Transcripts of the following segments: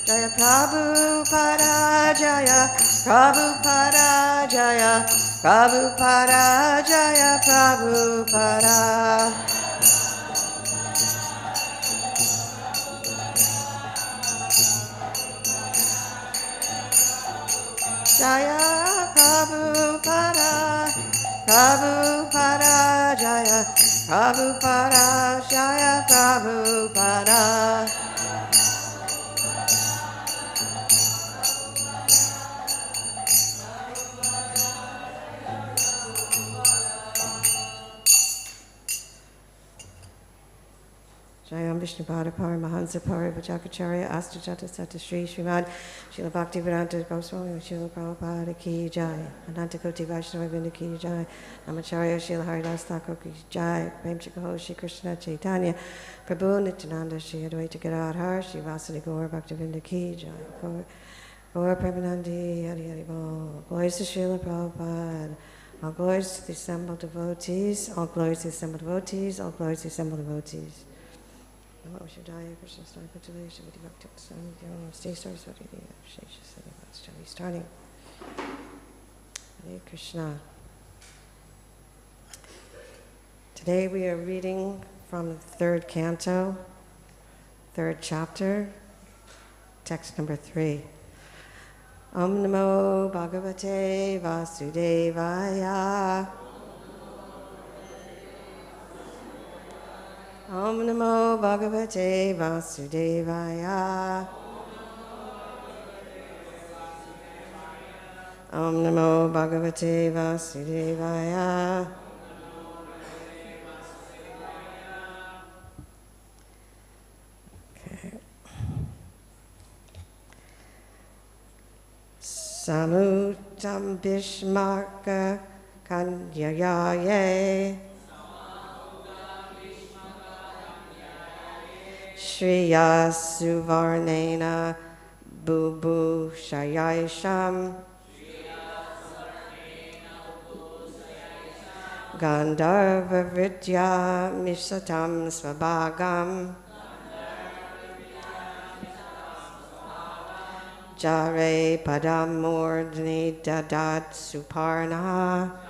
Jaya Prabhupada Jaya Prabhupada Jaya Prabhupada Jaya Prabhupada Jaya Prabhupada Prabhupada Jaya Prabhupada Jaya Prabhupada Jayam Vishnupada Paramahansa Parivacharya Astajata Sata Sri Srimad Srila Bhaktivedanta Goswami Srila Prabhupada Ki Jai Ananta Koti Vaishnava Vrinda Ki Jai Namacharya Srila Haridas Thakur Ki Jai Prem Chikaho Shri Krishna Chaitanya Prabhu Nityananda Shri Advaita Gadadhar Shri Vasudeva Gaur Bhaktivedanta Ki Jai Gaur Premanandi Hari Hari Bol Glories to Srila Prabhupada All glories to the assembled devotees All glories to the assembled devotees All glories to the assembled devotees Namo Shuddhaya Krishna Stari Pujale Shavati Bhakti Swami Stay Saraswati Devi Shesha Sani Shall we starting? Hare Krishna. Today we are reading from the third canto, third chapter, text number 3. Om Namo Bhagavate Vasudevaya Om Namo Bhagavate Vasudevaya Om Namo Bhagavate Vasudevaya Okay. Samāhutā bhīṣmaka-kanyayā śriyaḥ savarṇena bubhūṣayaiṣām gāndharva-vṛttyā miṣatāṁ sva-bhāgaṁ jahre padam mūrdhni dadhat suparṇaḥ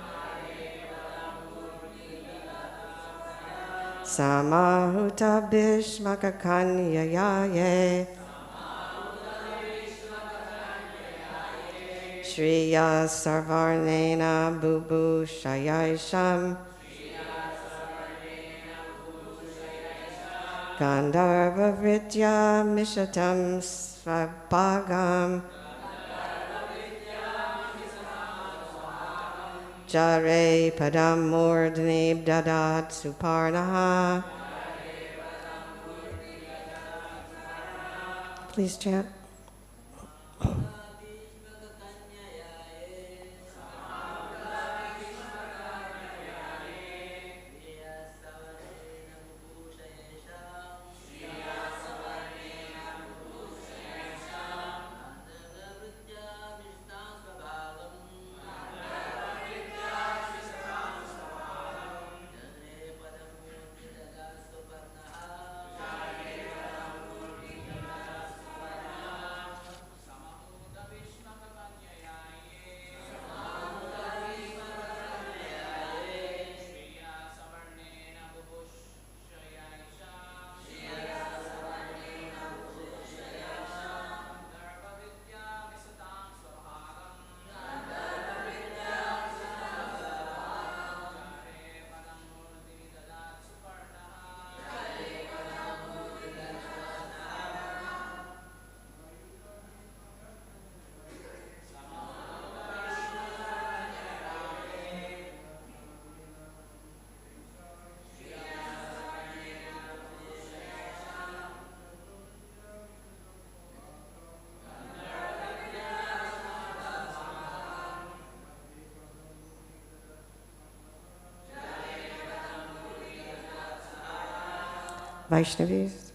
samāhutā bhīṣmaka-kanyayā śriyaḥ savarṇena bubhūṣayaiṣām gāndharva-vṛttyā miṣatāṁ sva-bhāgam jahre padam mūrdhni dadhat suparṇaḥ. Please chant. Vaishnavis.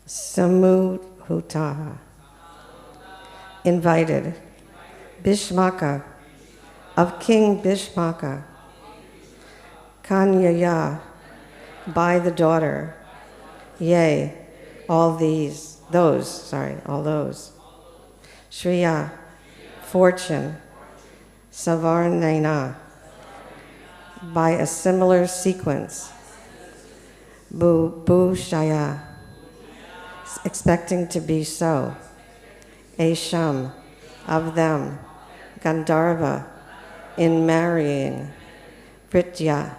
samāhutā, invited, Bhīṣmaka, of King Bhīṣmaka, Kanyayā, by the daughter, yea, all those, śriyaḥ, fortune, sa-varṇena, by a similar sequence, bubhūṣayā, expecting to be so, eṣām, of them, gāndharva, in marrying, vṛttyā,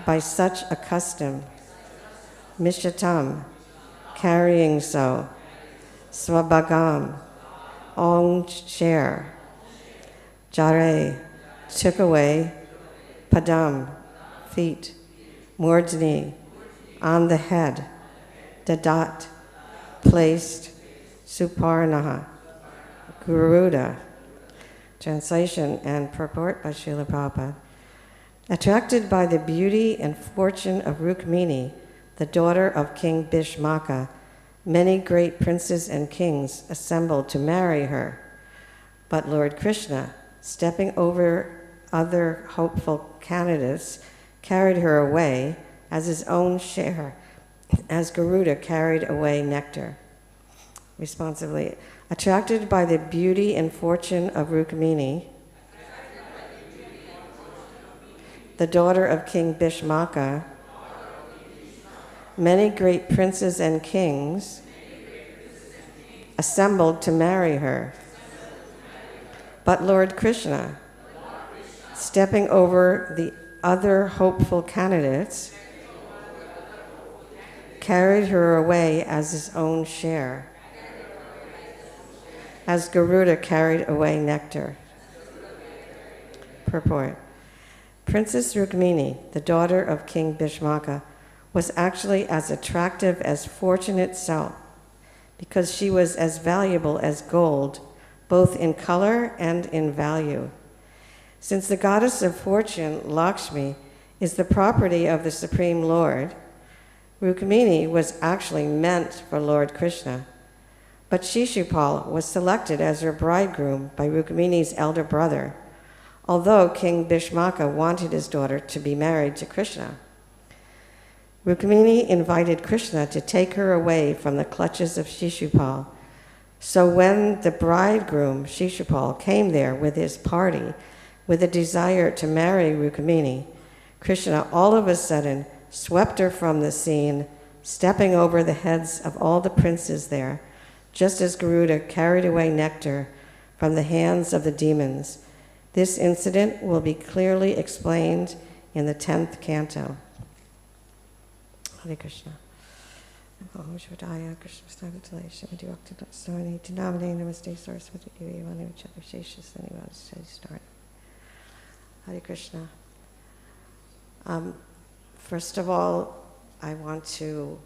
by such a custom, miṣatāṁ, carrying so, sva-bhāgam, own share, jahre, took away, padam, feet, mūrdhni, on the head, dadhat, placed, suparṇaḥ, Garuḍa. Translation and purport by Srila Prabhupada. Attracted by the beauty and fortune of Rukmiṇī, the daughter of King Bhīṣmaka, many great princes and kings assembled to marry her. But Lord Kṛṣṇa, stepping over other hopeful candidates, carried her away as his own share, as Garuḍa carried away nectar. Responsively, attracted by the beauty and fortune of Rukmiṇī, the daughter of King Bhīṣmaka, many great princes and kings assembled to marry her. But Lord Kṛṣṇa, stepping over the other hopeful candidates, carried her away as his own share, as Garuḍa carried away nectar. Purport. Princess Rukmiṇī, the daughter of King Bhīṣmaka, was actually as attractive as fortune itself, because she was as valuable as gold, both in color and in value. Since the goddess of fortune, Lakshmi, is the property of the Supreme Lord, Rukmiṇī was actually meant for Lord Kṛṣṇa. But Shishupal was selected as her bridegroom by Rukmiṇī's elder brother, although King Bhīṣmaka wanted his daughter to be married to Kṛṣṇa. Rukmiṇī invited Kṛṣṇa to take her away from the clutches of Shishupal. So when the bridegroom, Shishupal, came there with his party with a desire to marry Rukmiṇī, Kṛṣṇa all of a sudden swept her from the scene, stepping over the heads of all the princes there, just as Garuḍa carried away nectar from the hands of the demons. This incident will be clearly explained in the 10th canto. Hare Krishna. Bhīṣmaka, Hare Krishna. First of all, I want to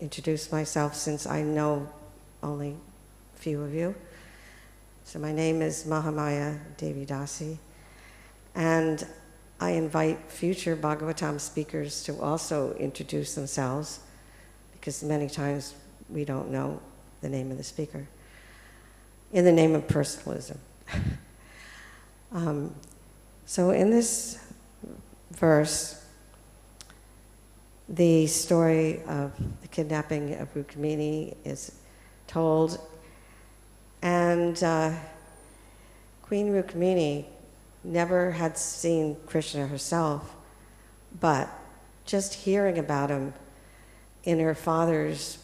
introduce myself since I know only a few of you. So my name is Mahamaya Davi Dasi, and I invite future Bhagavatam speakers to also introduce themselves, because many times we don't know the name of the speaker, in the name of personalism. So in this verse, the story of the kidnapping of Rukmiṇī is told, and Queen Rukmiṇī never had seen Kṛṣṇa herself, but just hearing about him in her father's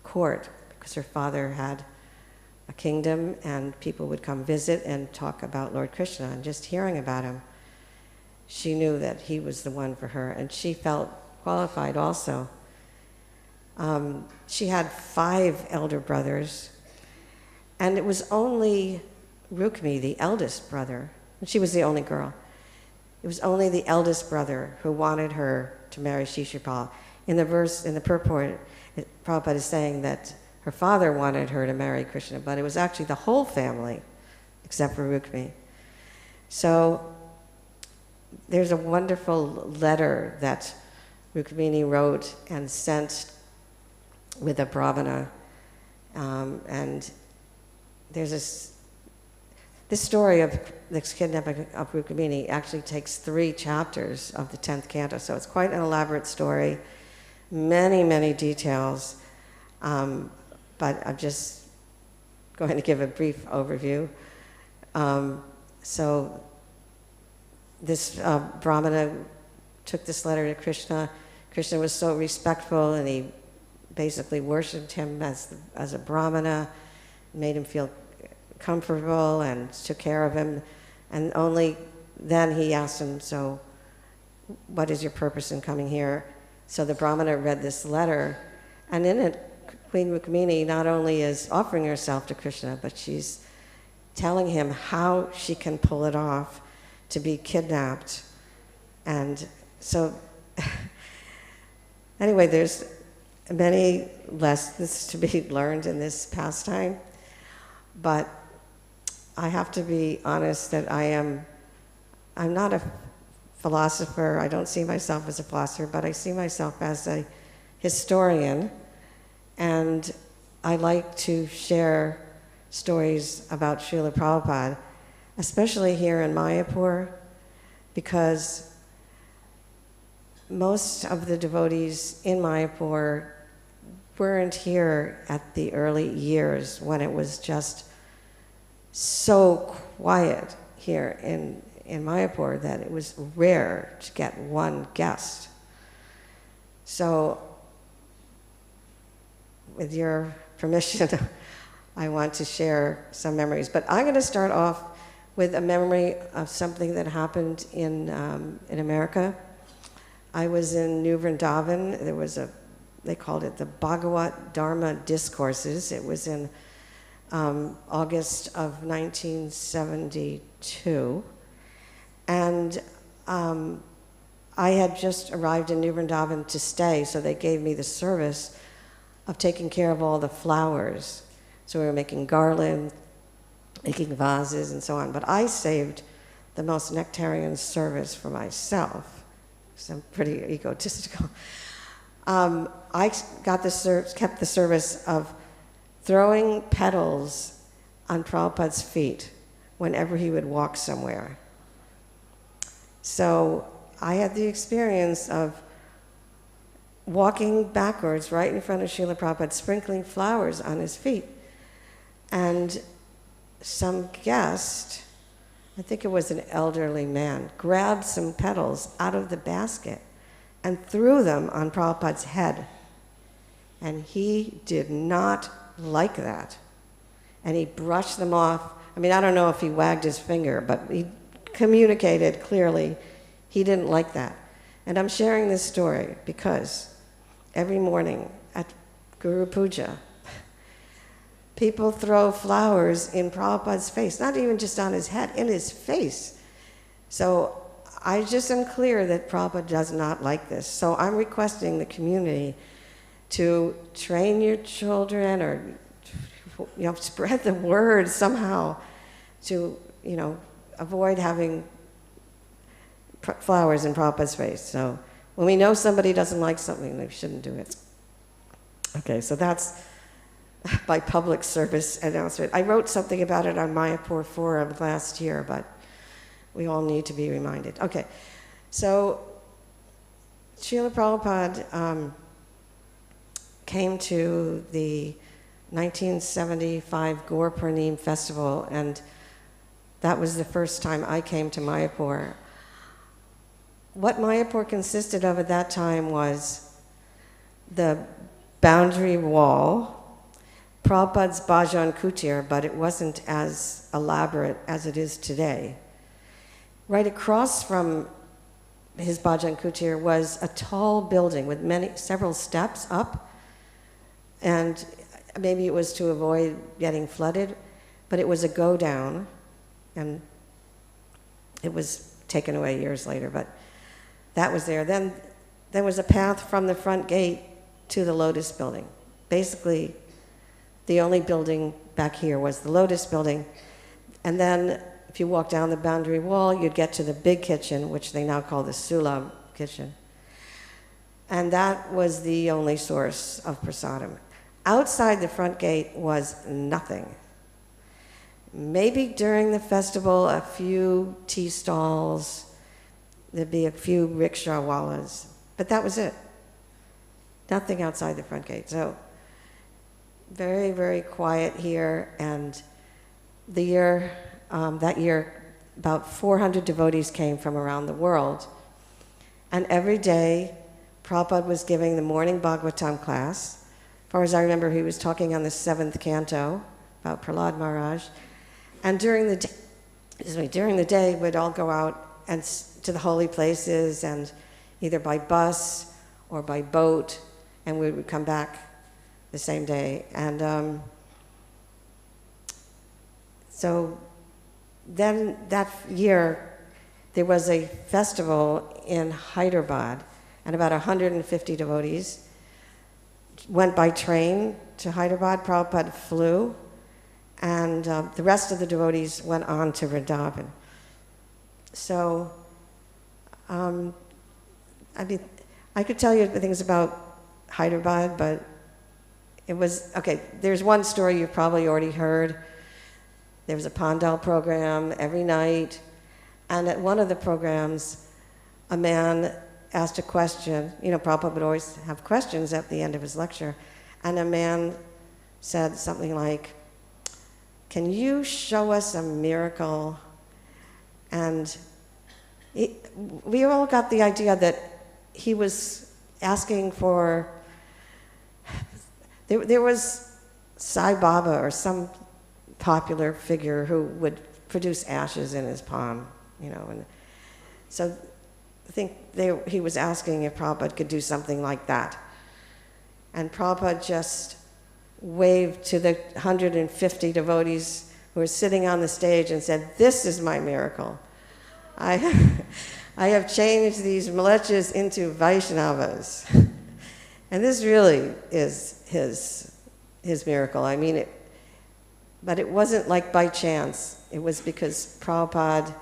court, because her father had a kingdom and people would come visit and talk about Lord Kṛṣṇa, and just hearing about him, she knew that he was the one for her, and she felt qualified also. She had 5 elder brothers, and it was only Rukmiṇī, the eldest brother, and she was the only girl. It was only the eldest brother who wanted her to marry Shishupal. In the verse, in the purport, Prabhupada is saying that her father wanted her to marry Kṛṣṇa, but it was actually the whole family, except for Rukmiṇī. So there's a wonderful letter that Rukmiṇī wrote and sent with a brahmana. And there's this story of this kidnapping of Rukmiṇī actually takes 3 chapters of the 10th canto, so it's quite an elaborate story, many, many details, but I'm just going to give a brief overview. So this brahmana took this letter to Kṛṣṇa. Kṛṣṇa was so respectful, and he basically worshipped him as a brahmana, made him feel comfortable and took care of him. And only then he asked him, so what is your purpose in coming here? So the brahmana read this letter, and in it, Queen Rukmiṇī not only is offering herself to Kṛṣṇa, but she's telling him how she can pull it off to be kidnapped. And so, anyway, there's many lessons to be learned in this pastime, but I have to be honest that I'm not a philosopher. I don't see myself as a philosopher, but I see myself as a historian, and I like to share stories about Srila Prabhupada, especially here in Mayapur, because most of the devotees in Mayapur weren't here at the early years when it was just so quiet here in Mayapur that it was rare to get one guest. So, with your permission, I want to share some memories. But I'm going to start off with a memory of something that happened in America. I was in New Vrindavan. There was they called it the Bhagavad Dharma Discourses. It was in August of 1972. And I had just arrived in New Vrindavan to stay, so they gave me the service of taking care of all the flowers. So we were making garlands, making vases, and so on. But I saved the most nectarian service for myself, because I'm pretty egotistical. I kept the service of throwing petals on Prabhupada's feet whenever he would walk somewhere. So I had the experience of walking backwards right in front of Srila Prabhupada, sprinkling flowers on his feet. And some guest, I think it was an elderly man, grabbed some petals out of the basket and threw them on Prabhupada's head. And he did not like that. And he brushed them off. I mean, I don't know if he wagged his finger, but he communicated clearly he didn't like that. And I'm sharing this story because every morning at Guru Puja, people throw flowers in Prabhupada's face, not even just on his head, in his face. So I just am clear that Prabhupada does not like this. So I'm requesting the community to train your children, or spread the word somehow to avoid having flowers in Prabhupada's face. So when we know somebody doesn't like something, they shouldn't do it. Okay, so that's by public service announcement. I wrote something about it on Mayapur Forum last year, but we all need to be reminded. Okay, so Srila Prabhupada came to the 1975 Gaur Purnim festival, and that was the first time I came to Mayapur. What Mayapur consisted of at that time was the boundary wall, Prabhupada's Bhajan Kutir, but it wasn't as elaborate as it is today. Right across from his Bhajan Kutir was a tall building with several steps up, and maybe it was to avoid getting flooded, but it was a go-down, and it was taken away years later, but that was there. Then there was a path from the front gate to the Lotus building. Basically, the only building back here was the Lotus building, and then if you walk down the boundary wall, you'd get to the big kitchen, which they now call the Sulab kitchen. And that was the only source of prasadam. Outside the front gate was nothing. Maybe during the festival, a few tea stalls, there'd be a few rickshaw wallas, but that was it. Nothing outside the front gate. So very, very quiet here. And the year, that year, about 400 devotees came from around the world. And every day, Prabhupada was giving the morning Bhagavatam class. As far as I remember, he was talking on the 7th canto about Prahlad Maharaj. And during the day, we'd all go out and to the holy places, and either by bus or by boat, and we would come back the same day. And so then that year, there was a festival in Hyderabad, and about 150 devotees went by train to Hyderabad. Prabhupada flew, and the rest of the devotees went on to Vrindavan. So, I mean, I could tell you things about Hyderabad, but it was, okay, there's one story you've probably already heard. There was a Pandal program every night, and at one of the programs, a man asked a question. You know, Prabhupada would always have questions at the end of his lecture, and a man said something like, "Can you show us a miracle?" And we all got the idea that he was asking for, there was Sai Baba or some popular figure who would produce ashes in his palm, you know, and so I think he was asking if Prabhupada could do something like that. And Prabhupada just waved to the 150 devotees who were sitting on the stage and said, "This is my miracle. I have changed these mlechas into Vaishnavas." And this really is his miracle. I mean, but it wasn't like by chance. It was because Prabhupada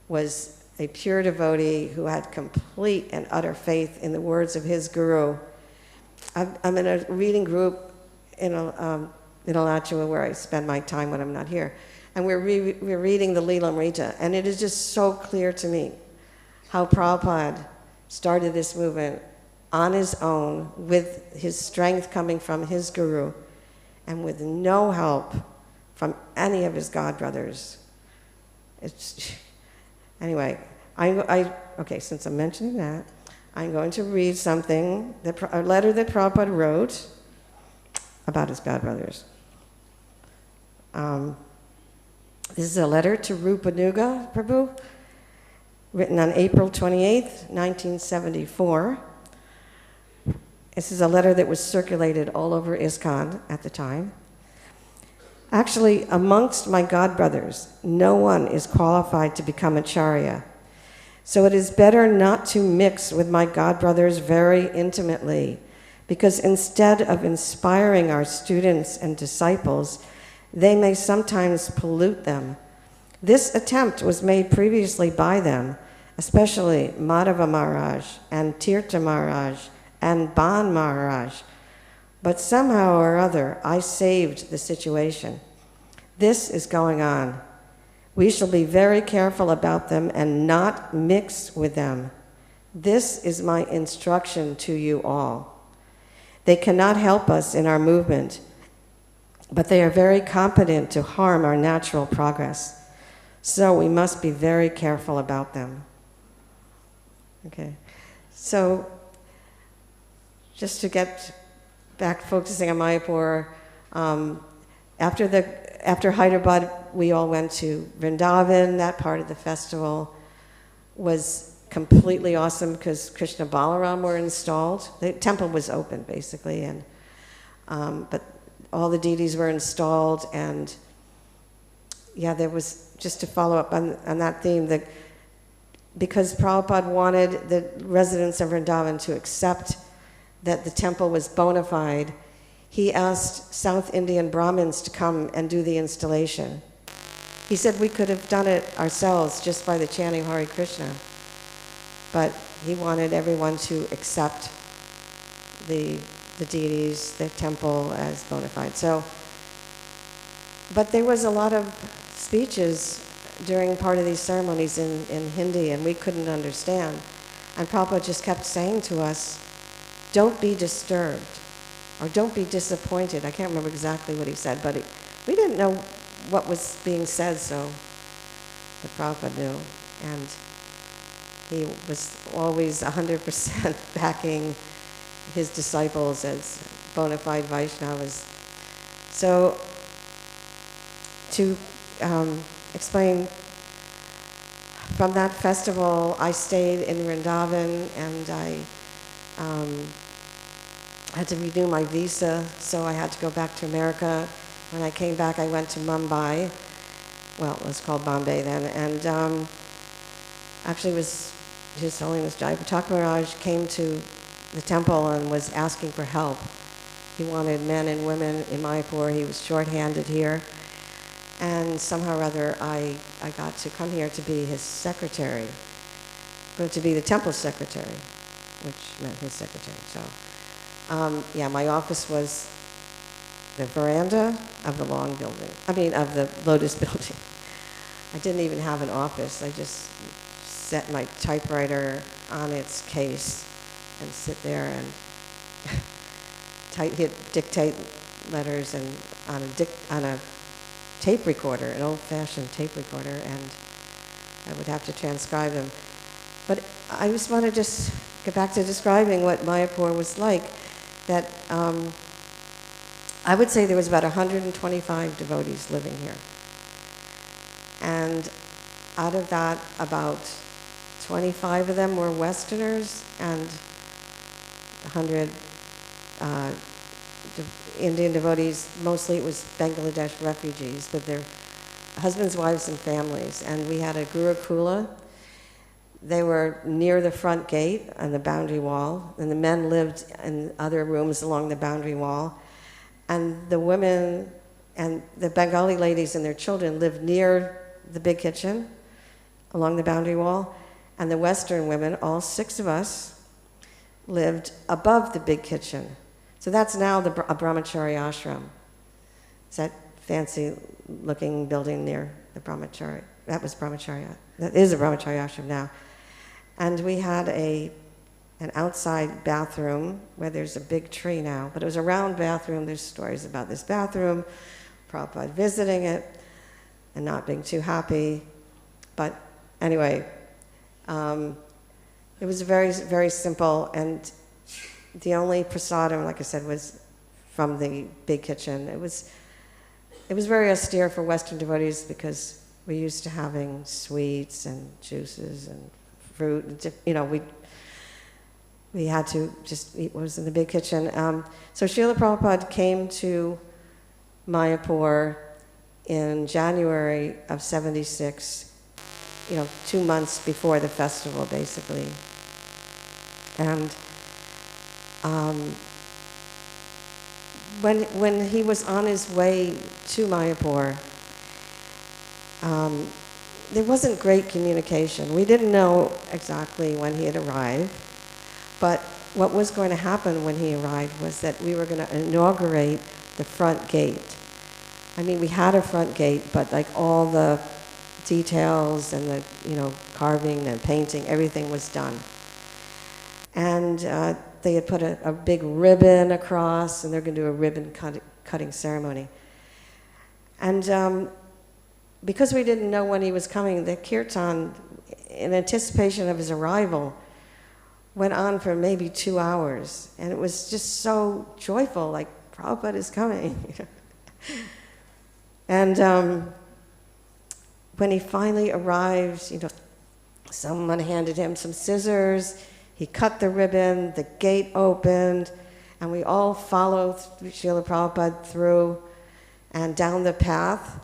was a pure devotee who had complete and utter faith in the words of his guru. I'm in a reading group in Alachua where I spend my time when I'm not here. And we're reading the Lilamrita, and it is just so clear to me how Prabhupada started this movement on his own, with his strength coming from his guru, and with no help from any of his godbrothers. Anyway, okay, since I'm mentioning that, I'm going to read something, a letter that Prabhupada wrote about his godbrothers. This is a letter to Rupanuga Prabhu, written on April 28th, 1974. This is a letter that was circulated all over ISKCON at the time. "Actually, amongst my godbrothers, no one is qualified to become acharya. So it is better not to mix with my godbrothers very intimately, because instead of inspiring our students and disciples, they may sometimes pollute them. This attempt was made previously by them, especially Madhava Maharaj and Tirtha Maharaj and Ban Maharaj. But somehow or other, I saved the situation. This is going on. We shall be very careful about them and not mix with them. This is my instruction to you all. They cannot help us in our movement, but they are very competent to harm our natural progress. So we must be very careful about them." Okay, so just to get back focusing on Mayapur, after Hyderabad, we all went to Vrindavan. That part of the festival was completely awesome because Krishna Balaram were installed. The temple was open, basically, and but all the deities were installed, and yeah, there was, just to follow up on that theme, that because Prabhupada wanted the residents of Vrindavan to accept that the temple was bona fide, he asked South Indian Brahmins to come and do the installation. He said we could have done it ourselves just by the chanting Hare Krishna, but he wanted everyone to accept the deities, the temple as bona fide. So, but there was a lot of speeches during part of these ceremonies in Hindi, and we couldn't understand. And Prabhupada just kept saying to us, don't be disturbed, or don't be disappointed. I can't remember exactly what he said, but we didn't know what was being said, so but Prabhupada knew. And he was always 100% backing his disciples as bona fide Vaishnavas. So, to explain, from that festival, I stayed in Vrindavan, and I had to renew my visa, so I had to go back to America. When I came back, I went to Mumbai. Well, it was called Bombay then, and actually was His Holiness Jayapataka Maharaj came to the temple and was asking for help. He wanted men and women in Mayapur. He was short-handed here. And somehow or other, I got to come here to be his secretary, but to be the temple secretary, which meant his secretary. So, yeah, my office was the veranda of the long building. Of the Lotus building. I didn't even have an office. I just set my typewriter on its case and sit there and dictate letters and on a tape recorder, an old-fashioned tape recorder, and I would have to transcribe them. But I just want to just get back to describing what Mayapur was like. That I would say there was about 125 devotees living here. And out of that, about 25 of them were Westerners, and 100 Indian devotees. Mostly it was Bangladesh refugees, but their husbands, wives, and families. And we had a Gurukula. They were near the front gate on the boundary wall, and the men lived in other rooms along the boundary wall. And the women and the Bengali ladies and their children lived near the big kitchen along the boundary wall. And the Western women, all 6 of us, lived above the big kitchen. So that's now a brahmachari ashram. It's that fancy-looking building near the brahmachari. That was brahmachari. That is a brahmachari ashram now. And we had an outside bathroom where there's a big tree now, but it was a round bathroom. There's stories about this bathroom, Prabhupada visiting it and not being too happy. But anyway, it was very, very simple, and the only prasadam, like I said, was from the big kitchen. It was very austere for Western devotees because we're used to having sweets and juices and fruit. We had to just eat what was in the big kitchen. So Srila Prabhupada came to Mayapur in January of '76, 2 months before the festival, basically. And when he was on his way to Mayapur, there wasn't great communication. We didn't know exactly when he had arrived, but what was going to happen when he arrived was that we were going to inaugurate the front gate. We had a front gate, but like all the details and the carving and painting, everything was done. And they had put a big ribbon across, and they're going to do a ribbon cutting ceremony. And because we didn't know when he was coming, the kirtan, in anticipation of his arrival, went on for maybe 2 hours. And it was just so joyful, like, Prabhupada is coming. And when he finally arrived, someone handed him some scissors. He cut the ribbon, the gate opened, and we all followed Srila Prabhupada through and down the path.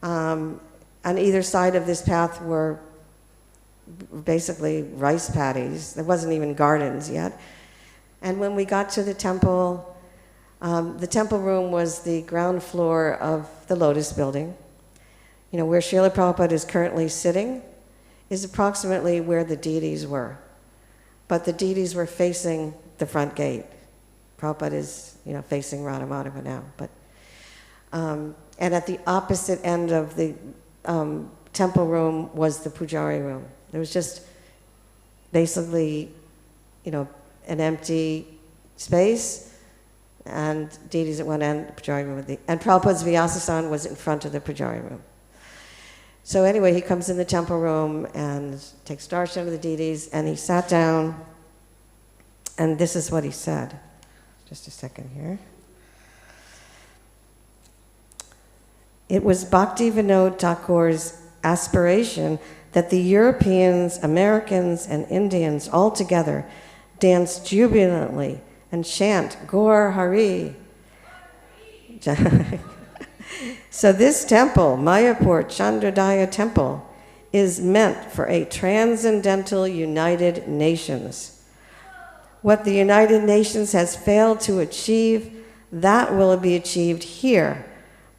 On either side of this path were basically rice paddies. There wasn't even gardens yet. And when we got to the temple room was the ground floor of the Lotus building. Where Srila Prabhupada is currently sitting is approximately where the deities were. But the deities were facing the front gate. Prabhupada is, facing Radha Madhava now. But, and at the opposite end of the temple room was the pujari room. There was just basically, an empty space, and deities at one end, the pujari room at the, and Prabhupada's Vyasa-san was in front of the pujari room. So anyway, he comes in the temple room and takes darshan of the deities, and he sat down, and this is what he said. Just a second here. It was Bhakti Vinod Thakur's aspiration that the Europeans, Americans, and Indians all together dance jubilantly and chant Gaur Hari. So this temple, Mayapur Chandrodaya Temple, is meant for a transcendental United Nations. What the United Nations has failed to achieve, that will be achieved here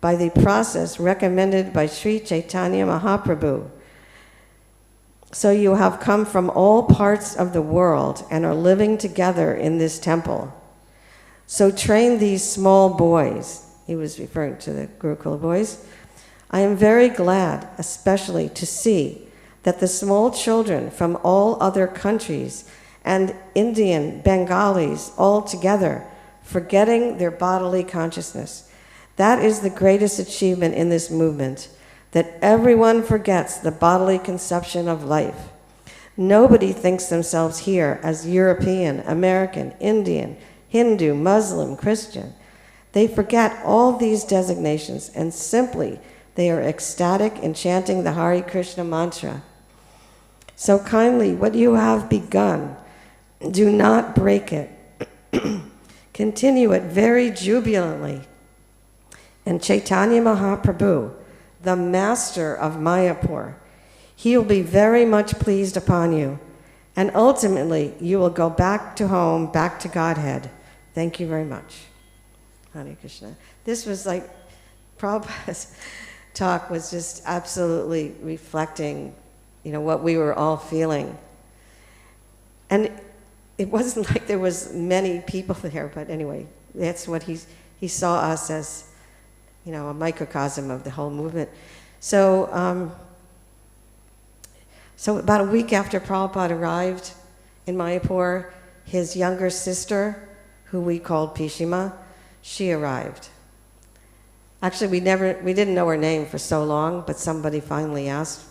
by the process recommended by Sri Chaitanya Mahaprabhu. So you have come from all parts of the world and are living together in this temple. So train these small boys. He was referring to the Gurukula boys. I am very glad, especially to see that the small children from all other countries and Indian, Bengalis all together, forgetting their bodily consciousness. That is the greatest achievement in this movement, that everyone forgets the bodily conception of life. Nobody thinks themselves here as European, American, Indian, Hindu, Muslim, Christian. They forget all these designations and simply they are ecstatic in chanting the Hare Krishna mantra. So kindly, what you have begun, do not break it. Continue it very jubilantly. And Chaitanya Mahaprabhu, the master of Mayapur, he will be very much pleased upon you. And ultimately, you will go back to home, back to Godhead. Thank you very much. Hare Krishna. This was like, Prabhupada's talk was just absolutely reflecting, what we were all feeling. And it wasn't like there was many people there, but anyway, that's what he saw us as, a microcosm of the whole movement. So, so about a week after Prabhupada arrived in Mayapur, his younger sister, who we called Bhīṣmaka, she arrived. Actually, we didn't know her name for so long, but somebody finally asked.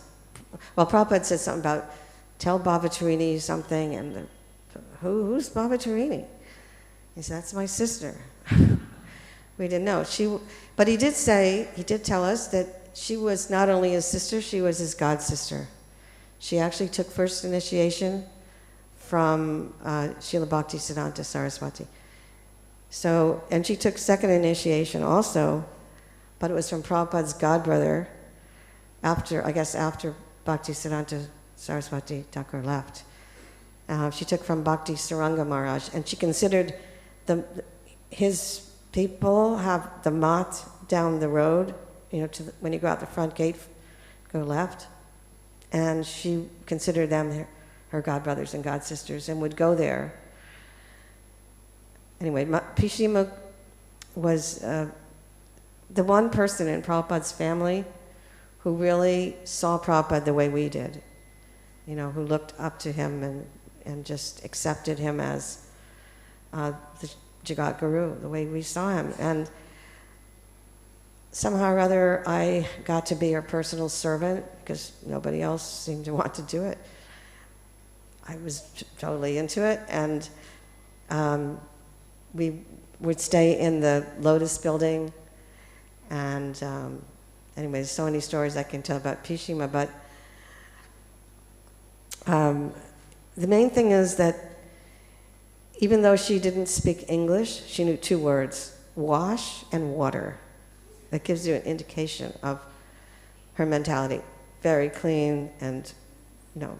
Well, Prabhupada said something about, tell Bhavatarini something, and who's Bhavatarini? He said, that's my sister. We didn't know. But he did tell us that she was not only his sister, she was his god sister. She actually took first initiation from Srila Bhaktisiddhanta Saraswati. So, and she took second initiation also, but it was from Prabhupada's godbrother after Bhaktisiddhanta Saraswati Thakur left. She took from Bhakti Saranga Maharaj, and she considered his people have the mat down the road, when you go out the front gate, go left, and she considered them her godbrothers and godsisters and would go there. Anyway, Bhīṣmaka was the one person in Prabhupada's family who really saw Prabhupada the way we did, who looked up to him and just accepted him as the Jagat Guru, the way we saw him. And somehow or other, I got to be her personal servant because nobody else seemed to want to do it. I was totally into it, and we would stay in the Lotus building, and anyway, there's so many stories I can tell about Bhīṣmaka, but the main thing is that even though she didn't speak English, she knew two words, wash and water. That gives you an indication of her mentality. Very clean, and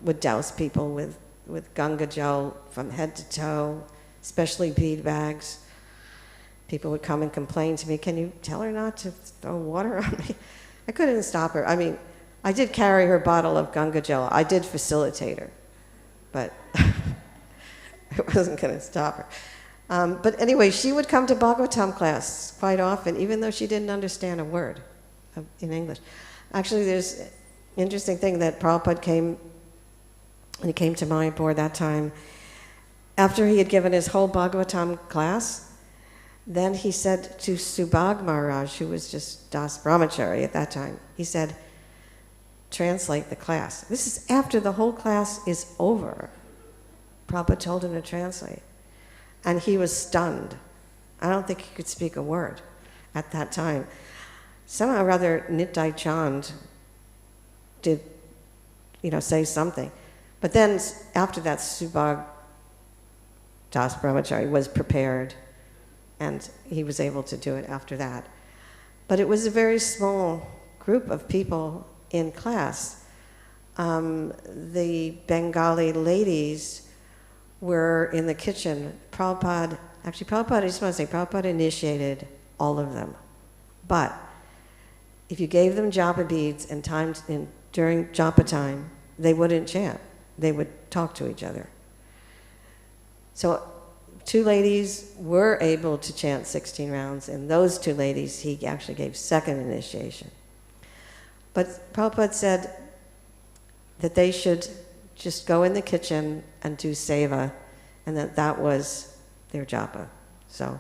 would douse people with Ganga gel from head to toe, especially bead bags. People would come and complain to me, can you tell her not to throw water on me? I couldn't stop her. I mean, I did carry her bottle of Ganga gel. I did facilitate her, but I wasn't going to stop her. But anyway, she would come to Bhagavatam class quite often, even though she didn't understand a word in English. Actually, there's an interesting thing that Prabhupada came, when he came to Mayapur that time, after he had given his whole Bhagavatam class, then he said to Subhag Maharaj, who was just Das Brahmachari at that time, he said, translate the class. This is after the whole class is over. Prabhupada told him to translate. And he was stunned. I don't think he could speak a word at that time. Somehow or other, Nitai Chand did, say something. But then after that, Subhag Das Brahmachari was prepared, and he was able to do it after that. But it was a very small group of people in class. The Bengali ladies were in the kitchen. Prabhupada, I just want to say, Prabhupada initiated all of them. But if you gave them japa beads and during japa time, they wouldn't chant. They would talk to each other. So 2 ladies were able to chant 16 rounds, and those 2 ladies he actually gave second initiation. But Prabhupada said that they should just go in the kitchen and do seva, and that was their japa. So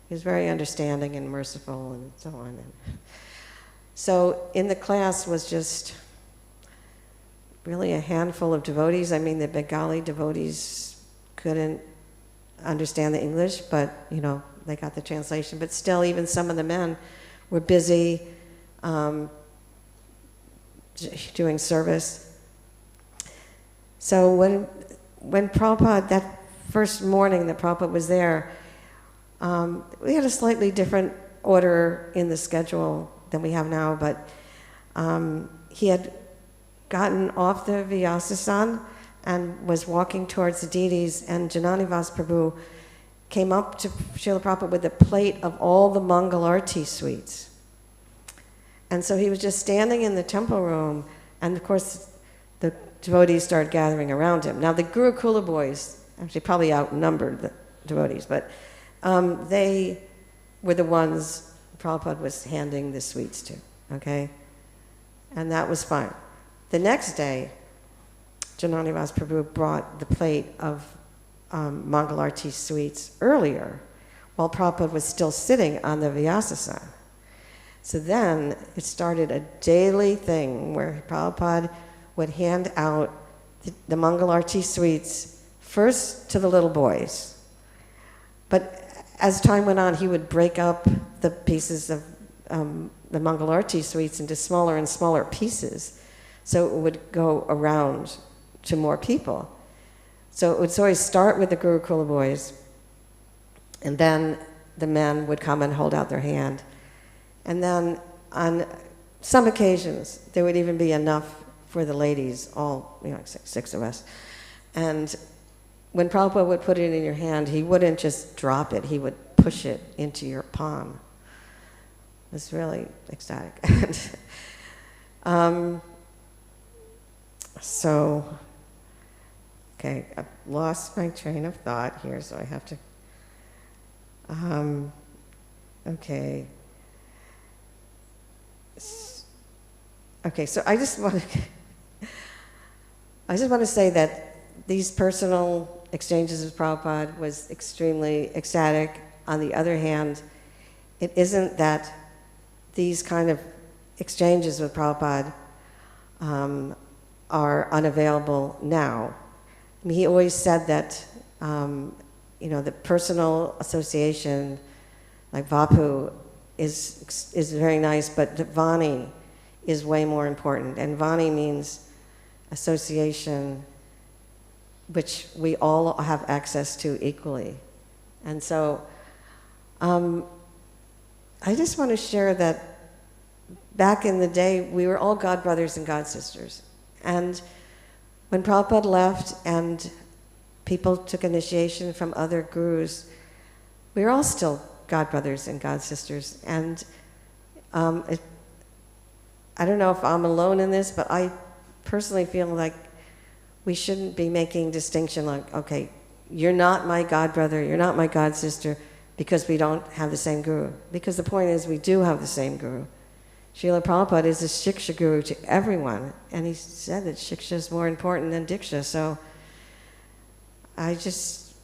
he was very understanding and merciful and so on. So in the class was just really a handful of devotees. I mean, the Bengali devotees couldn't understand the English, but, they got the translation. But still, even some of the men were busy doing service. So when Prabhupada, that first morning that Prabhupada was there, we had a slightly different order in the schedule than we have now, but he had gotten off the Vyasasan and was walking towards the deities, and Jananivas Prabhu came up to Srila Prabhupada with a plate of all the Mangalarti sweets. And so he was just standing in the temple room, and of course the devotees started gathering around him. Now the Gurukula boys actually probably outnumbered the devotees, but they were the ones Prabhupada was handing the sweets to, okay? And that was fine. The next day, Jananivas Prabhu brought the plate of Mangalarti sweets earlier, while Prabhupada was still sitting on the Vyasasana. So then it started a daily thing where Prabhupada would hand out the Mangalarti sweets first to the little boys. But as time went on, he would break up the pieces of the Mangalarti sweets into smaller and smaller pieces, so it would go around to more people. So it would always start with the Gurukula boys, and then the men would come and hold out their hand. And then on some occasions, there would even be enough for the ladies, all, 6 of us. And when Prabhupada would put it in your hand, he wouldn't just drop it, he would push it into your palm. It was really ecstatic. So, okay, I've lost my train of thought here, so I have to, okay. Okay, so I just want to say that these personal exchanges with Prabhupada was extremely ecstatic. On the other hand, it isn't that these kind of exchanges with Prabhupada are unavailable now. I mean, he always said that, the personal association, like Vapu, is very nice, but the Vani is way more important. And Vani means association, which we all have access to equally. And so I just want to share that back in the day, we were all God brothers and God sisters. And when Prabhupada left and people took initiation from other gurus, we were all still God brothers and God sisters. And I don't know if I'm alone in this, but I personally feel like we shouldn't be making distinction like, okay, you're not my god brother, you're not my god sister, because we don't have the same guru. Because the point is, we do have the same guru. Srila Prabhupada is a Shiksha guru to everyone, and he said that Shiksha is more important than Diksha, so I just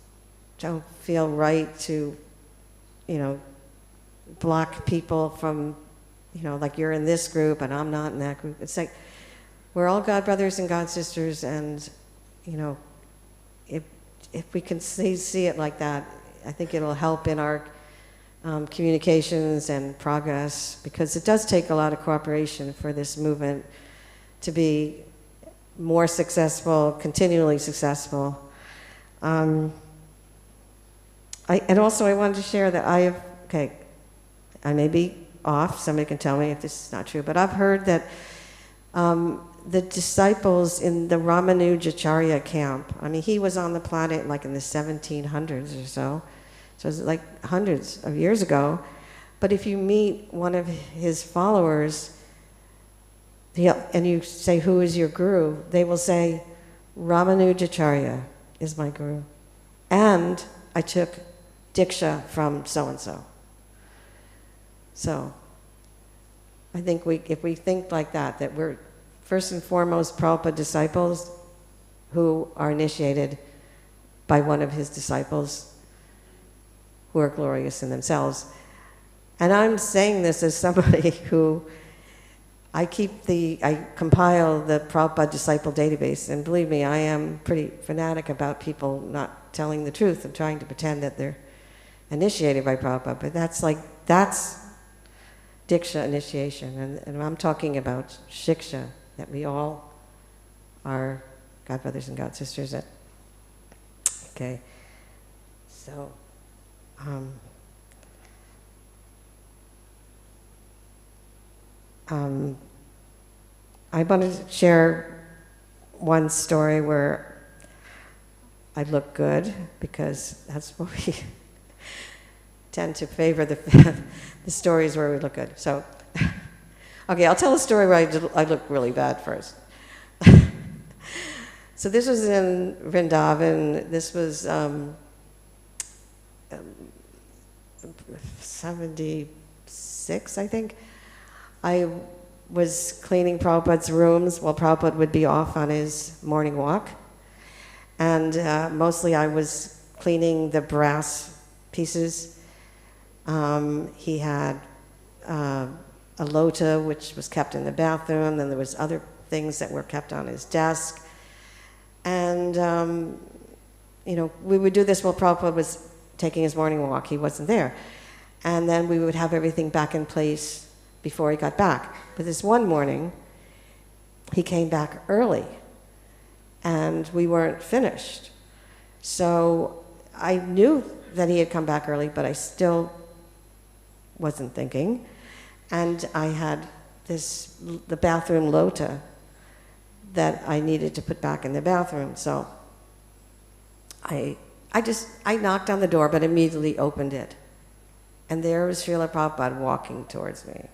don't feel right to, block people from, like you're in this group and I'm not in that group. It's like, we're all god brothers and god sisters, and, if we can see it like that, I think it'll help in our communications and progress, because it does take a lot of cooperation for this movement to be more successful, continually successful. And also I wanted to share that I may be off, somebody can tell me if this is not true, but I've heard that the disciples in the Ramanujacharya camp, he was on the planet like in the 1700s or so, so it's like hundreds of years ago. But if you meet one of his followers and you say, who is your guru? They will say, Ramanujacharya is my guru. And I took Diksha from so-and-so. So I think if we think like that we're first and foremost Prabhupada disciples who are initiated by one of his disciples who are glorious in themselves. And I'm saying this as somebody who I compile the Prabhupada disciple database, and believe me, I am pretty fanatic about people not telling the truth and trying to pretend that they're initiated by Prabhupada, but that's Diksha initiation, and I'm talking about Shiksha, that we all are God brothers and God sisters. Okay, so I wanted to share one story where I look good, because that's what we tend to favor, the stories where we look good. So, okay, I'll tell a story where I look really bad first. So this was in Vrindavan. This was 76, I think. I was cleaning Prabhupada's rooms while Prabhupada would be off on his morning walk. And mostly I was cleaning the brass pieces. He had a lota, which was kept in the bathroom. Then there was other things that were kept on his desk. And, we would do this while Prabhupada was taking his morning walk. He wasn't there. And then we would have everything back in place before he got back. But this one morning, he came back early, and we weren't finished. So I knew that he had come back early, but I still wasn't thinking. And I had the bathroom lota that I needed to put back in the bathroom. So I knocked on the door, but immediately opened it. And there was Srila Prabhupada walking towards me,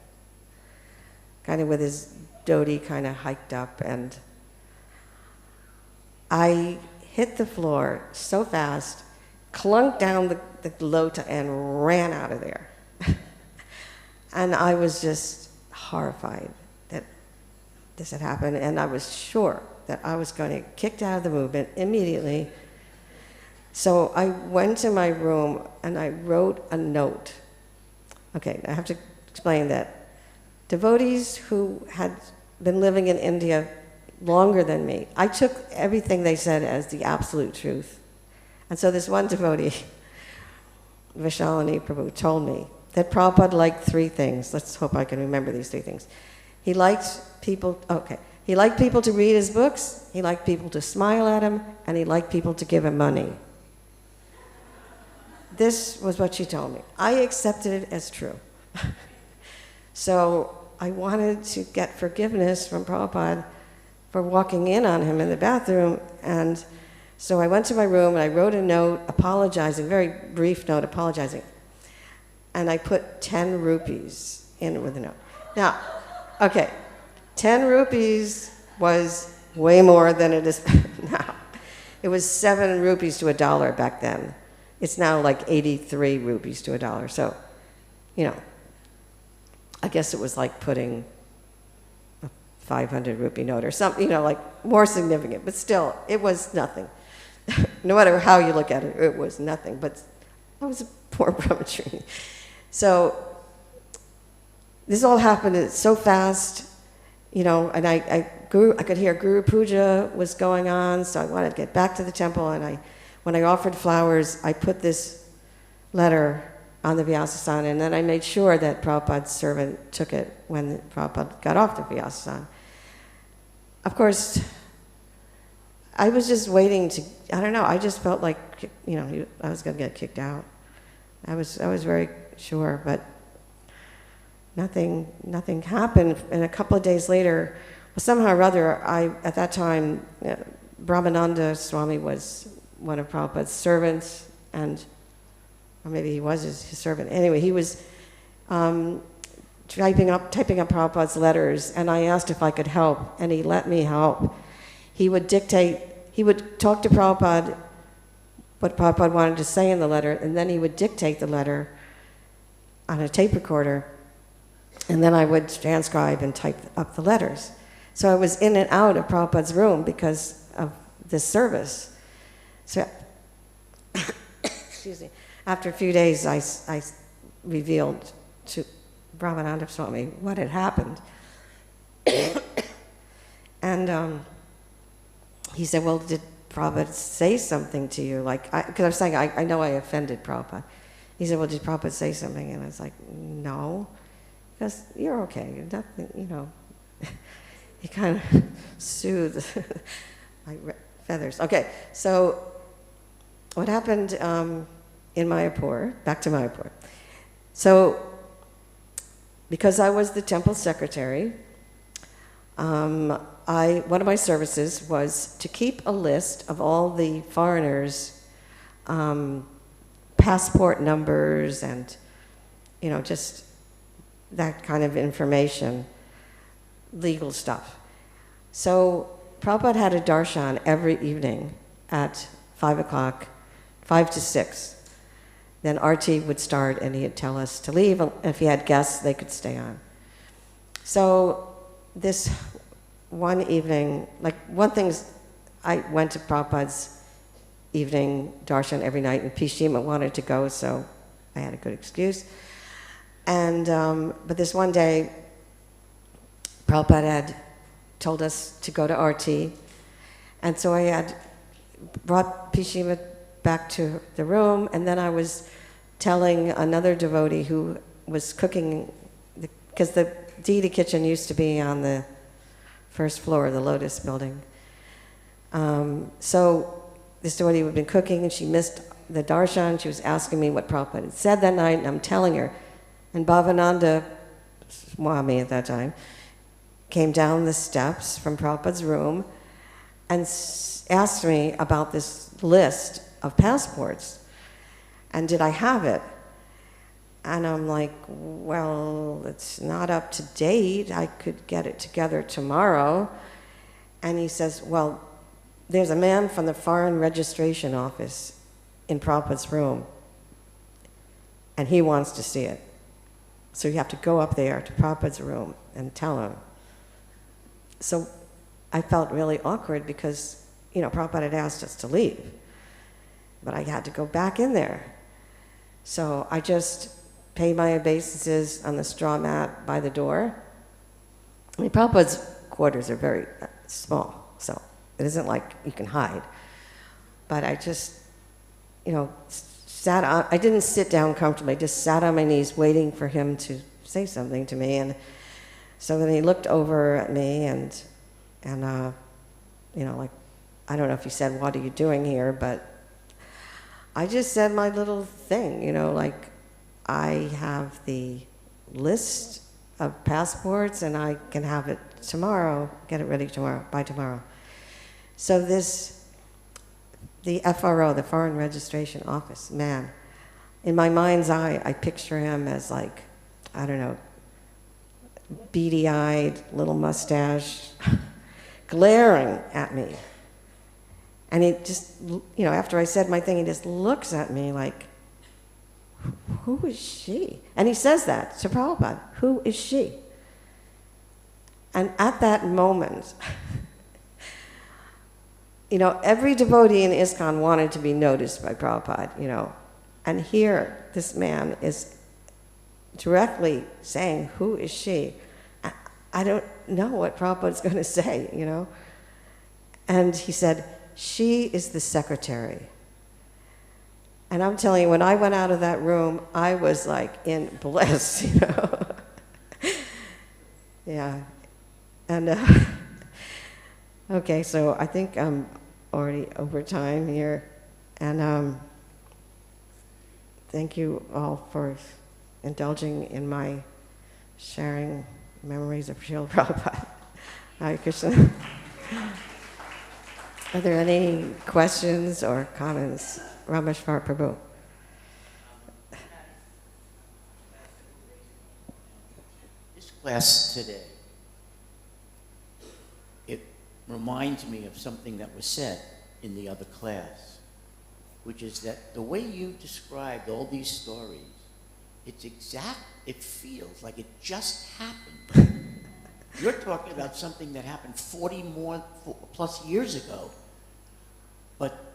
kind of with his dhoti kind of hiked up, and I hit the floor so fast, clunked down the lota and ran out of there. And I was just horrified that this had happened, and I was sure that I was going to get kicked out of the movement immediately. So I went to my room and I wrote a note. Okay, I have to explain that devotees who had been living in India longer than me, I took everything they said as the absolute truth. And so this one devotee, Vaishalini Prabhu, told me that Prabhupada liked three things. Let's hope I can remember these three things. He liked people to read his books, he liked people to smile at him, and he liked people to give him money. This was what she told me. I accepted it as true. So I wanted to get forgiveness from Prabhupada for walking in on him in the bathroom, and so I went to my room and I wrote a note apologizing, very brief note apologizing, and I put 10 rupees in with the note. Now, okay, 10 rupees was way more than it is now. It was 7 rupees to $1 back then. It's now like 83 rupees to $1. So, you know, I guess it was like putting a 500 rupee note or something, you know, like more significant. But still, it was nothing. No matter how you look at it, it was nothing. But I was a poor brahmachari. So this all happened so fast, you know, and I could hear Guru Puja was going on, so I wanted to get back to the temple, and when I offered flowers, I put this letter on the Vyasasana, and then I made sure that Prabhupada's servant took it when Prabhupada got off the Vyasasana. Of course, I was just waiting to, I don't know, I just felt like, you know, I was going to get kicked out. I was very sure, but nothing happened. And a couple of days later, well, somehow or other, at that time, Brahmananda Swami was one of Prabhupada's servants, or maybe he was his servant. Anyway, he was typing up Prabhupada's letters, and I asked if I could help, and he let me help. He would talk to Prabhupada what Prabhupada wanted to say in the letter, and then he would dictate the letter on a tape recorder, and then I would transcribe and type up the letters. So I was in and out of Prabhupada's room because of this service. So, excuse me, after a few days, I revealed to Brahmananda Swami what had happened. And he said, well, did Prabhupada say something to you? Because I was saying, I know I offended Prabhupada. He said, well, did Prabhupada say something? And I was like, no, because you're okay. You're nothing, you know. He kind of soothed my feathers. Okay, so what happened in Mayapur, back to Mayapur. So because I was the temple secretary, one of my services was to keep a list of all the foreigners' passport numbers and, you know, just that kind of information, legal stuff. So Prabhupada had a darshan every evening at 5 o'clock, 5 to 6. Then RT would start and he'd tell us to leave. If he had guests, they could stay on. So this one evening, I went to Prabhupada's evening darshan every night, and Bhīṣmaka wanted to go, so I had a good excuse. And but this one day, Prabhupada had told us to go to RT, and so I had brought Bhīṣmaka back to the room, and then I was telling another devotee who was cooking, because the deity kitchen used to be on the first floor of the Lotus building. So this devotee had been cooking, and she missed the darshan. She was asking me what Prabhupada had said that night, and I'm telling her. And Bhavananda Swami at that time came down the steps from Prabhupada's room and asked me about this list of passports, and did I have it? And I'm like, well, it's not up to date. I could get it together tomorrow. And he says, well, there's a man from the Foreign Registration Office in Prabhupada's room, and he wants to see it. So you have to go up there to Prabhupada's room and tell him. So I felt really awkward because, you know, Prabhupada had asked us to leave, but I had to go back in there. So I just paid my obeisances on the straw mat by the door. I mean, Prabhupada's quarters are very small, so it isn't like you can hide. But I just, you know, sat on, I didn't sit down comfortably, I just sat on my knees waiting for him to say something to me. And so then he looked over at me and you know, like, I don't know if he said, what are you doing here? But I just said my little thing, you know, like, I have the list of passports and I can have it tomorrow, get it ready tomorrow, by tomorrow. So the FRO, the Foreign Registration Office, man, in my mind's eye, I picture him as like, I don't know, beady-eyed, little mustache, glaring at me. And he just, after I said my thing, he just looks at me like, who is she? And he says that to Prabhupada, who is she? And at that moment, every devotee in ISKCON wanted to be noticed by Prabhupada, And here, this man is directly saying, who is she? I don't know what Prabhupada's going to say, And he said, she is the secretary. And I'm telling you, when I went out of that room, I was like in bliss, Yeah. And, okay, so I think I'm already over time here. And thank you all for indulging in my sharing memories of Srila Prabhupada. Hare Krishna. Are there any questions or comments? Rameshwar Prabhu. This class today, it reminds me of something that was said in the other class, which is that the way you described all these stories, it feels like it just happened. You're talking about something that happened 40 plus years ago, but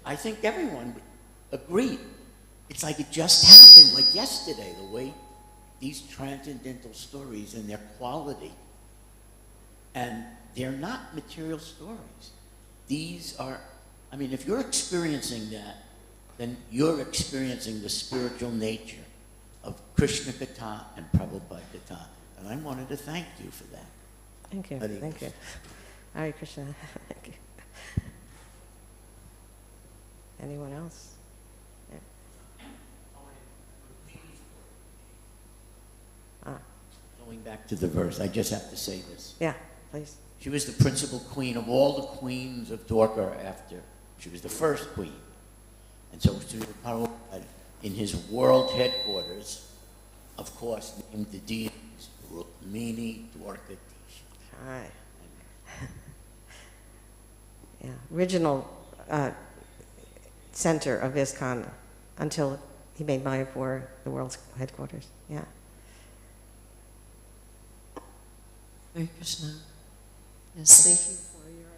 I think everyone would agree. It's like it just happened, like yesterday, the way these transcendental stories and their quality, and they're not material stories. These are, if you're experiencing that, then you're experiencing the spiritual nature of Krishna Katha and Prabhupada Katha. And I wanted to thank you for that. Thank you. Thank you. Hare Krishna. Thank you. Anyone else? Yeah. Going back to the verse, I just have to say this. Yeah, please. She was the principal queen of all the queens of Dwarka after. She was the first queen. And so Prabhupada, in his world headquarters, of course, named the deities Rukmiṇī, Dwarkadīsh. Hi. Yeah, original center of ISKCON until he made Mayapur the world's headquarters. Yeah. Hare Krishna. Yes, thank you for your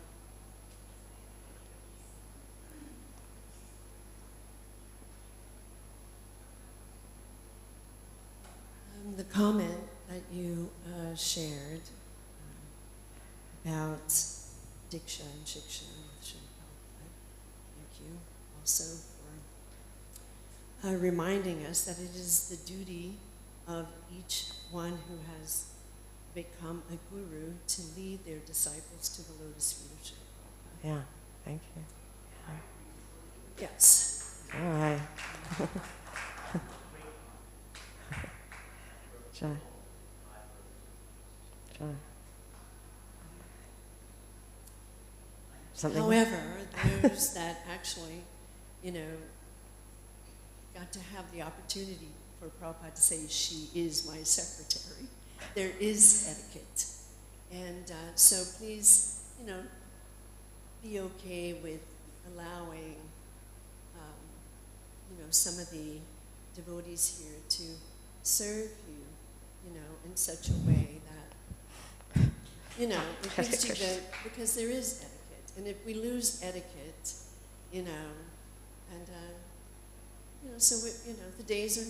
the comment that you shared about Diksha and Shiksha with Srila Prabhupada. Thank you also for reminding us that it is the duty of each one who has become a guru to lead their disciples to the lotus feet of Srila Prabhupada. Yeah, thank you. Yeah. Yes. All right. Jai. Jai. Something? However, those that actually, got to have the opportunity for Prabhupada to say, she is my secretary, there is etiquette. And so please, be okay with allowing, some of the devotees here to serve you, in such a way that, it gives you because there is etiquette. And if we lose etiquette, so the days are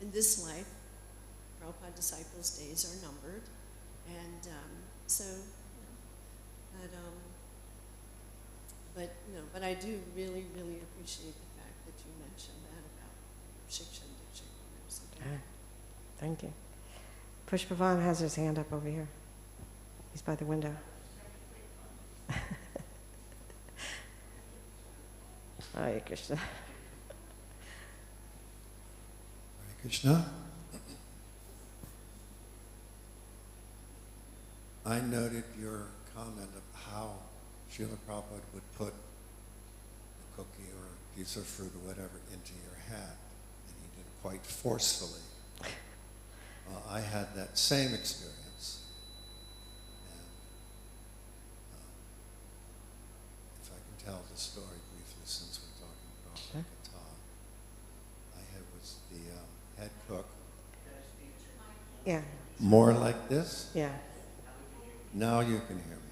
in this life, Prabhupada disciples' days are numbered, and but I do really, really appreciate the fact that you mentioned that about Shiksha and Diksha. So Thank you. Pushpavan has his hand up over here. He's by the window. Hare Krishna. Hare Krishna. I noted your comment of how Srila Prabhupada would put a cookie or a piece of fruit or whatever into your hat, and he did it quite forcefully. I had that same experience, and if the story briefly since we're talking about Kata. I was the head cook. Yeah. More like this? Yeah. Now you can hear me.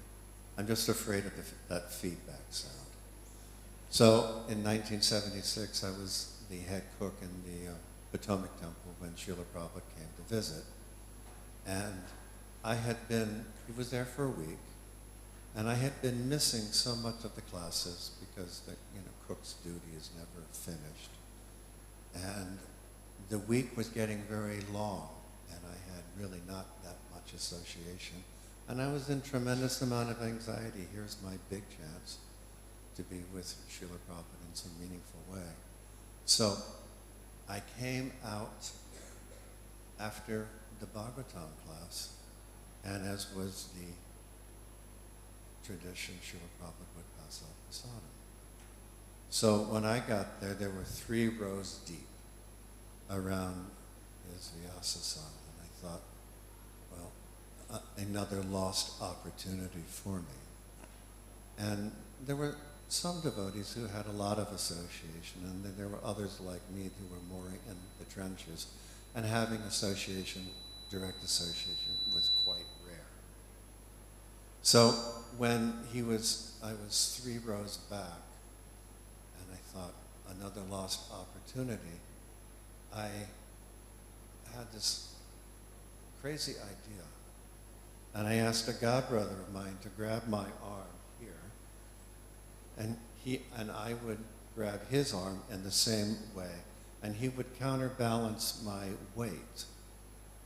I'm just afraid of that feedback sound. So in 1976, I was the head cook in the Potomac Temple when Srila Prabhupada came to visit. And he was there for a week, and I had been missing so much of the classes because the cook's duty is never finished. And the week was getting very long, and I had really not that much association. And I was in tremendous amount of anxiety. Here's my big chance to be with Srila Prabhupada in some meaningful way. So I came out after the Bhagavatam class, and as was the tradition, Srila Prabhupada would pass out prasadam. So when I got there, there were 3 rows deep around his Vyasa-san, and I thought, well, another lost opportunity for me. And there were some devotees who had a lot of association, and then there were others like me who were more in the trenches, and having association, direct association, was quite rare. So when I was 3 rows back, and I thought, another lost opportunity, I had this crazy idea. And I asked a godbrother of mine to grab my arm here, and I would grab his arm in the same way, and he would counterbalance my weight.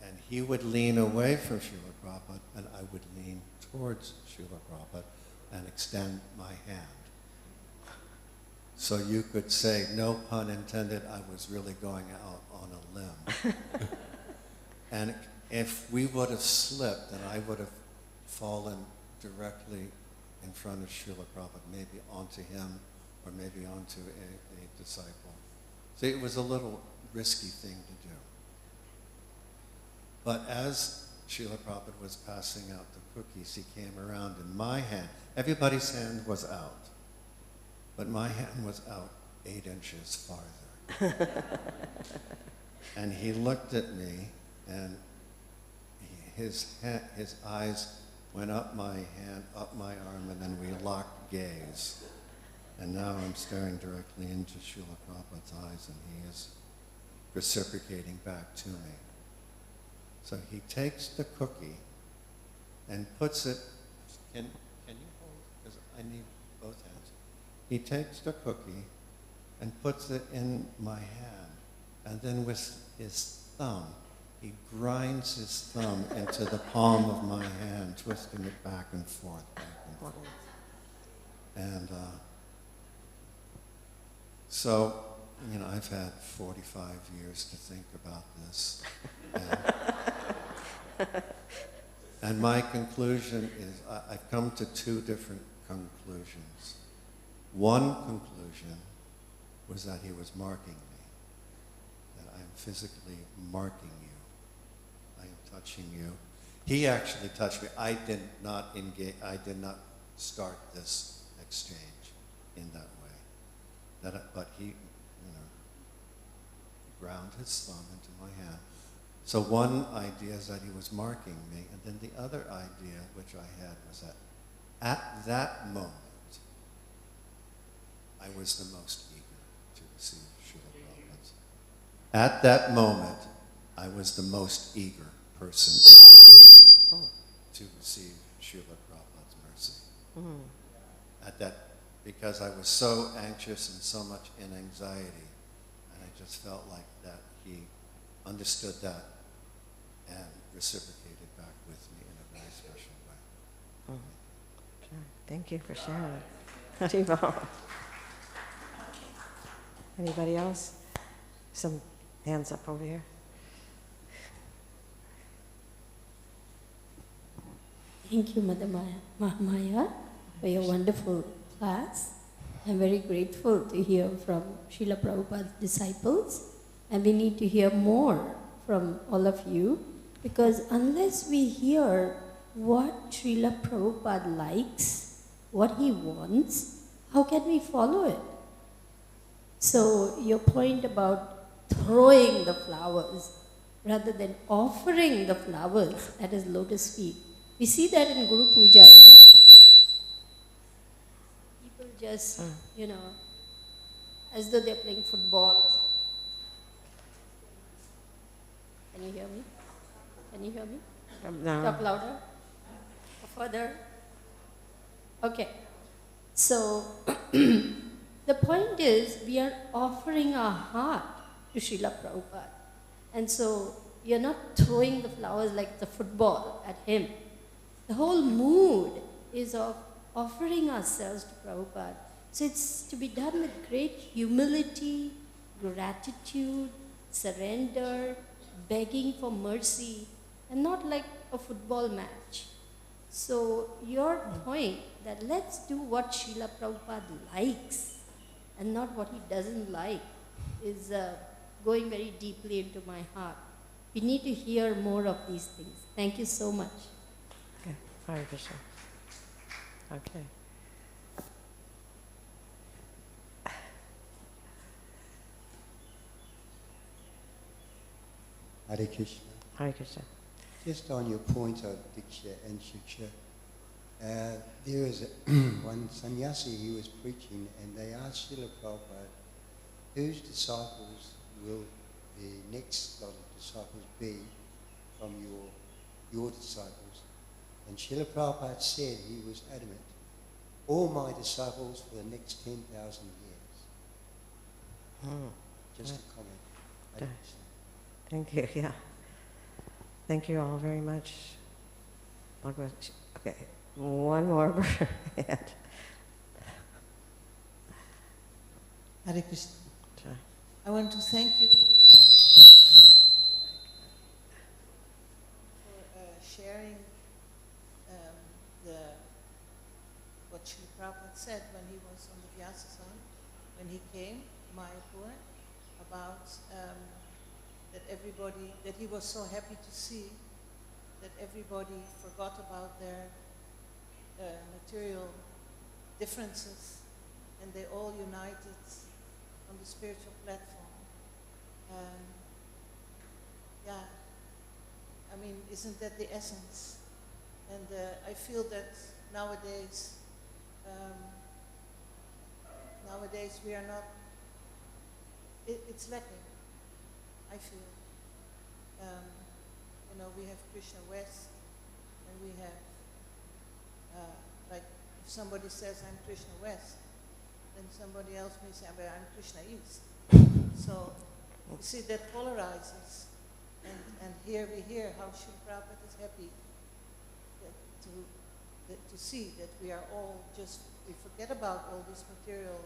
And he would lean away from Srila Prabhupada, and I would lean towards Srila Prabhupada and extend my hand. So you could say, no pun intended, I was really going out on a limb. And if we would have slipped, then I would have fallen directly in front of Srila Prabhupada, maybe onto him or maybe onto a disciple. So it was a little risky thing to do. But as Srila Prabhupada was passing out the cookies, he came around and my hand, everybody's hand was out, but my hand was out 8 inches farther. And he looked at me, and his eyes went up my hand, up my arm, and then we locked gaze. And now I'm staring directly into Srila Prabhupada's eyes, and he is reciprocating back to me. So he takes the cookie and puts it, can you hold, because I need both hands. He takes the cookie and puts it in my hand, and then with his thumb, he grinds his thumb into the palm of my hand, twisting it back and forth, And so, I've had 45 years to think about this. And my conclusion is, I've come to 2 different conclusions. One conclusion was that he was marking me, that I am physically marking you. I am touching you. He actually touched me. I did not start this exchange in that way. But he, ground his thumb into my hand. So one idea is that he was marking me, and then the other idea which I had was that at that moment, I was the most eager to receive Srila Prabhupada. At that moment, I was the most eager person in the room to receive Srila Prabhupada's mercy. At that, because I was so anxious and so much in anxiety, and I just felt like that he understood that and reciprocated back with me in a very special way. Okay. Thank you for sharing. Haribol. Anybody else? Some hands up over here. Thank you, Mother Mahamaya, for your wonderful class. I'm very grateful to hear from Srila Prabhupada's disciples, and we need to hear more from all of you, because unless we hear what Srila Prabhupada likes, what he wants, how can we follow it? So your point about throwing the flowers rather than offering the flowers at his lotus feet. We see that in Guru Puja, People just, as though they're playing football or something. Can you hear me? Can you hear me? No. Talk louder? Or further? Okay. So, the point is, we are offering our heart to Srila Prabhupada. And so, you're not throwing the flowers like the football at him. The whole mood is of offering ourselves to Prabhupada. So it's to be done with great humility, gratitude, surrender, begging for mercy, and not like a football match. So your point that let's do what Srila Prabhupada likes and not what he doesn't like is going very deeply into my heart. We need to hear more of these things. Thank you so much. Okay, Hare Krishna. Okay. Hare Krishna. Hare Krishna. Just on your point of Diksha and Shiksha, there was one sannyasi he was preaching, and they asked Srila Prabhupada, whose disciples will the next lot of disciples be from your disciples? And Srila Prabhupada said, he was adamant, all my disciples for the next 10,000 years. Just a comment. Hare Krishna. Thank you, yeah. Thank you all very much. Okay, one more. Hare Krishna. Sure. I want to thank you for sharing what Srila Prabhupada said when he was on the Vyasa-san, when he came to Mayapur, about that he was so happy to see that everybody forgot about their material differences and they all united on the spiritual platform. I mean, isn't that the essence? And I feel that nowadays we are not, it's lacking. I feel. We have Krishna West, and we have, like, if somebody says, I'm Krishna West, then somebody else may say, I'm Krishna East. So, you see, that polarizes. And here we hear how Srila Prabhupada is happy to see that we are all we forget about all these material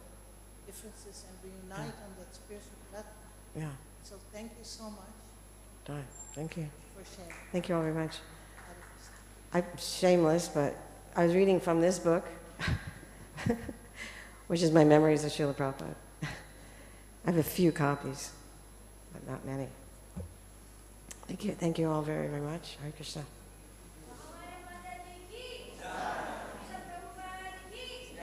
differences and we unite on that spiritual platform. Yeah. So thank you so much. Thank you. For sharing. Thank you all very much. I'm shameless, but I was reading from this book, which is my memories of Srila Prabhupada. I have a few copies, but not many. Thank you all very, very much. Hare Krishna.